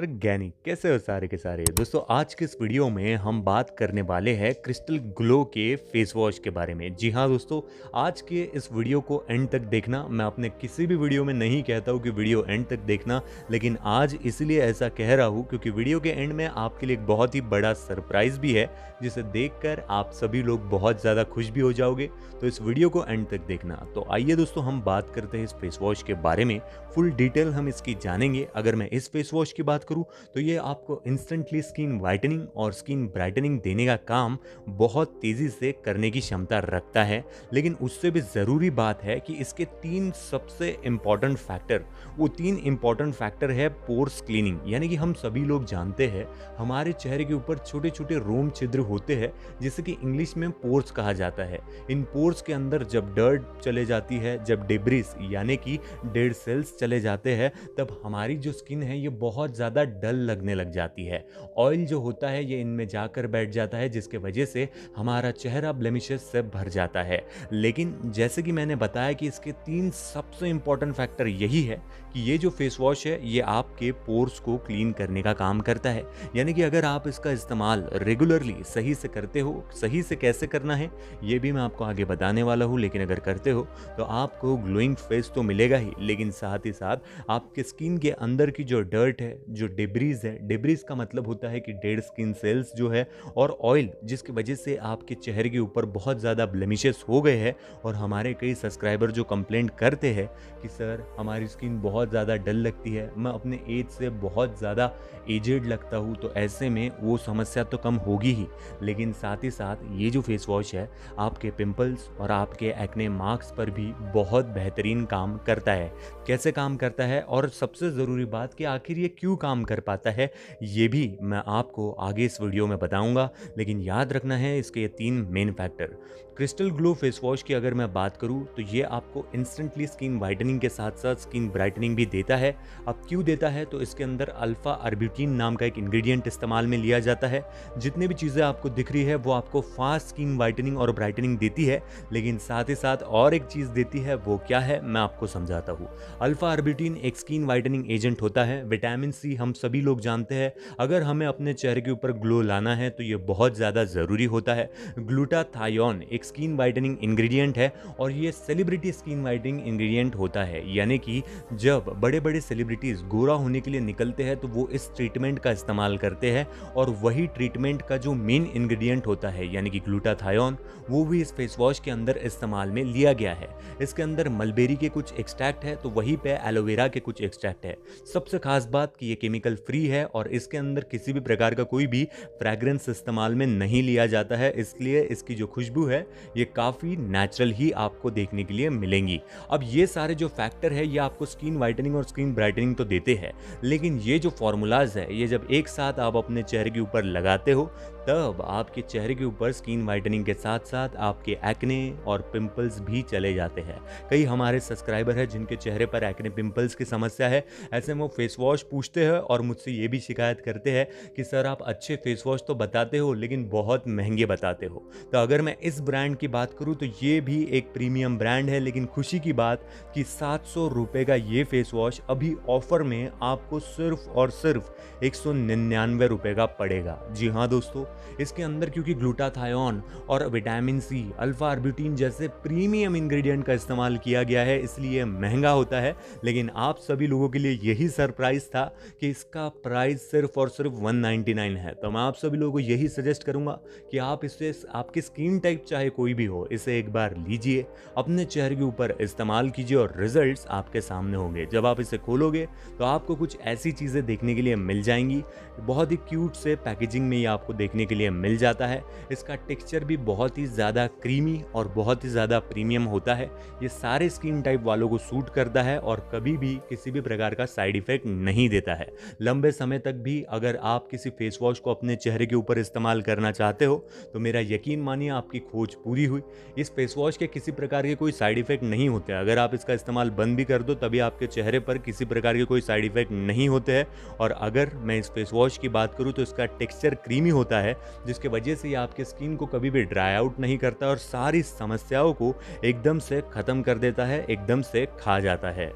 और ज्ञानी कैसे हो सारे के सारे दोस्तों। आज के इस वीडियो में हम बात करने वाले हैं क्रिस्टल ग्लो के फेस वॉश के बारे में। जी हाँ दोस्तों, आज के इस वीडियो को एंड तक देखना। मैं अपने किसी भी वीडियो में नहीं कहता हूँ कि वीडियो एंड तक देखना, लेकिन आज इसलिए ऐसा कह रहा हूँ क्योंकि वीडियो के एंड में आपके लिए एक बहुत ही बड़ा सरप्राइज भी है, जिसे देखकर आप सभी लोग बहुत ज़्यादा खुश भी हो जाओगे। तो इस वीडियो को एंड तक देखना। तो आइए दोस्तों, हम बात करते हैं इस फेस वॉश के बारे में। फुल डिटेल हम इसकी जानेंगे। अगर मैं इस फेस वॉश की बात करूं तो ये आपको इंस्टेंटली स्किन वाइटनिंग और स्किन ब्राइटनिंग देने का काम बहुत तेज़ी से करने की क्षमता रखता है। लेकिन उससे भी ज़रूरी बात है कि इसके तीन सबसे इम्पॉर्टेंट फैक्टर, वो तीन इम्पॉर्टेंट फैक्टर है पोर्स क्लीनिंग। यानी कि हम सभी लोग जानते हैं हमारे चेहरे के ऊपर छोटे छोटे रोम छिद्र होते हैं, जिसे कि इंग्लिश में पोर्स कहा जाता है। इन पोर्स के अंदर जब डर्ट चले जाती है, जब डेब्रिस यानी कि डेड सेल्स चले जाते हैं, तब हमारी जो स्किन है ये बहुत ज़्यादा डल लगने लग जाती है। ऑयल जो होता है ये इनमें जाकर बैठ जाता है, जिसके वजह से हमारा चेहरा ब्लेमिशेस से भर जाता है। लेकिन जैसे कि मैंने बताया कि इसके तीन सबसे इंपॉर्टेंट फैक्टर यही है कि ये जो फेस वॉश है ये आपके पोर्स को क्लीन करने का काम करता है। यानी कि अगर आप इसका इस्तेमाल रेगुलरली सही से करते हो, सही से कैसे करना है ये भी मैं आपको आगे बताने वाला हूँ, लेकिन अगर करते हो तो आपको ग्लोइंग फेस तो मिलेगा ही, लेकिन साथ ही साथ आपके स्किन के अंदर की जो डर्ट है, जो डेब्रीज है, डेब्रीज का मतलब होता है कि डेड स्किन सेल्स जो है, और ऑयल जिसकी वजह से आपके चेहरे के ऊपर बहुत ज़्यादा ब्लेमिशेस हो गए हैं। और हमारे कई सब्सक्राइबर जो कंप्लेंट करते हैं कि सर हमारी स्किन बहुत ज़्यादा डल लगती है, मैं अपने एज से बहुत ज़्यादा एजेड लगता हूँ, तो ऐसे में वो समस्या तो कम होगी ही, लेकिन साथ ही साथ ये जो फेस वॉश है आपके पिंपल्स और आपके एक्ने मार्क्स पर भी बहुत बेहतरीन काम करता है। कैसे काम करता है और सबसे ज़रूरी बात कि आखिर ये क्यों काम कर पाता है, ये भी मैं आपको आगे इस वीडियो में बताऊंगा। लेकिन याद रखना है इसके ये तीन main factor. Crystal glow face wash की अगर मैं बात करूं तो ये आपको इंस्टेंटली स्किन वाइटनिंग के साथ साथ स्किन ब्राइटनिंग भी देता है। अब क्यों देता है, तो इसके अंदर अल्फा आर्ब्यूटिन नाम का एक इंग्रेडिएंट इस्तेमाल में लिया जाता है। जितनी भी चीज़ें आपको दिख रही है वो आपको फास्ट स्किन वाइटनिंग और ब्राइटनिंग देती है, लेकिन साथ ही साथ और एक चीज़ देती है। वो क्या है मैं आपको समझाता हूँ। अल्फा आर्ब्यूटिन एक स्किन वाइटनिंग एजेंट होता है। विटामिन सी हम सभी लोग जानते हैं, अगर हमें अपने चेहरे के ऊपर ग्लो लाना है तो ये बहुत ज़्यादा ज़रूरी होता है। ग्लूटाथायोन एक स्किन वाइटनिंग इंग्रेडिएंट है, और ये सेलिब्रिटी स्किन वाइटनिंग इंग्रेडिएंट होता है। यानी कि जब बड़े बड़े सेलिब्रिटीज़ गोरा होने के लिए निकलते हैं तो वो इस ट्रीटमेंट का इस्तेमाल करते हैं, और वही ट्रीटमेंट का जो मेन इंग्रेडिएंट होता है यानी कि ग्लूटाथायोन, वो भी इस फेस वॉश के अंदर इस्तेमाल में लिया गया है। इसके अंदर मलबेरी के कुछ एक्सट्रैक्ट है, तो वहीं पे एलोवेरा के कुछ एक्सट्रैक्ट है। सबसे खास बात कि ये केमिकल फ्री है और इसके अंदर किसी भी प्रकार का कोई भी फ्रैग्रेंस इस्तेमाल में नहीं लिया जाता है, इसलिए इसकी जो खुशबू है ये काफ़ी नेचुरल ही आपको देखने के लिए मिलेंगी। अब ये सारे जो फैक्टर है ये आपको स्किन वाइटनिंग और स्किन ब्राइटनिंग तो देते हैं, लेकिन ये जो फॉर्मूलाज है ये जब एक साथ आप अपने चेहरे के ऊपर लगाते हो तब आपके चेहरे के ऊपर स्किन वाइटनिंग के साथ साथ आपके एक्ने और पिंपल्स भी चले जाते हैं। कई हमारे सब्सक्राइबर हैं जिनके चेहरे पर एक्ने पिंपल्स की समस्या है। ऐसे में वो फेस वॉश पूछते हैं और मुझसे ये भी शिकायत करते हैं कि सर आप अच्छे फेस वॉश तो बताते हो लेकिन बहुत महंगे बताते हो। तो अगर मैं इस ब्रांड की बात करूँ तो ये भी एक प्रीमियम ब्रांड है, लेकिन खुशी की बात कि 700 रुपये का ये फेस वॉश अभी ऑफर में आपको सिर्फ और सिर्फ 199 रुपये का पड़ेगा। जी हाँ दोस्तों, इसके अंदर क्योंकि ग्लूटाथायोन और विटामिन सी, अल्फा आर्ब्यूटिन जैसे प्रीमियम इंग्रेडिएंट का इस्तेमाल किया गया है, इसलिए महंगा होता है। लेकिन आप सभी लोगों के लिए यही सरप्राइज था कि इसका प्राइस सिर्फ और सिर्फ 199 है। तो मैं आप सभी लोगों को यही सजेस्ट करूंगा कि आप इसे, आपकी स्किन टाइप चाहे कोई भी हो, इसे एक बार लीजिए, अपने चेहरे के ऊपर इस्तेमाल कीजिए और रिजल्ट्स आपके सामने होंगे। जब आप इसे खोलोगे तो आपको कुछ ऐसी चीज़ें देखने के लिए मिल जाएंगी। बहुत ही क्यूट से पैकेजिंग में ये आपको देखने के लिए मिल जाता है। इसका टेक्सचर भी बहुत ही ज़्यादा क्रीमी और बहुत ही ज़्यादा प्रीमियम होता है। ये सारे स्किन टाइप वालों को सूट करता है और कभी भी किसी भी प्रकार का साइड इफेक्ट नहीं देता है। लंबे समय तक भी अगर आप किसी फेस वॉश को अपने चेहरे के ऊपर इस्तेमाल करना चाहते हो तो मेरा यकीन मानिए आपकी खोज पूरी हुई। इस फेस वॉश के किसी प्रकार के कोई साइड इफेक्ट नहीं होते। अगर आप इसका इस्तेमाल बंद भी कर दो तभी आपके चेहरे पर किसी प्रकार के कोई साइड इफेक्ट नहीं होते हैं। और अगर मैं इस फेस वॉश की बात करूँ तो इसका टेक्सचर क्रीमी होता है, जिसके वजह से ये आपके स्किन को कभी भी ड्राई आउट नहीं करता और सारी समस्याओं को एकदम से खत्म कर देता है, एकदम से खा जाता है।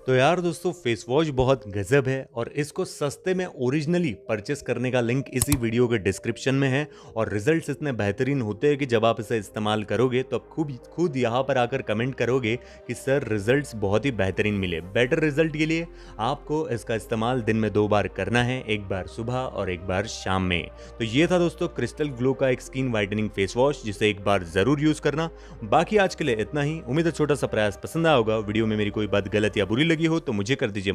तो यार दोस्तों फेस वॉश बहुत गजब है और इसको सस्ते में ओरिजिनली परचेस करने का लिंक इसी वीडियो के डिस्क्रिप्शन में है। और रिजल्ट्स इतने बेहतरीन होते हैं कि जब आप इसे इस्तेमाल करोगे तो आप खुद यहाँ पर आकर कमेंट करोगे कि सर रिजल्ट्स बहुत ही बेहतरीन मिले। बेटर रिजल्ट के लिए आपको इसका इस्तेमाल दिन में 2 बार करना है, एक बार सुबह और एक बार शाम में। तो ये था दोस्तों क्रिस्टल ग्लो का एक स्किन वाइटनिंग फेस वॉश, जिसे एक बार जरूर यूज करना। बाकी आज के लिए इतना ही। उम्मीद है छोटा सा प्रयास पसंद आया होगा। वीडियो में मेरी कोई बात गलत या बुरी लगी हो तो मुझे कर दीजिए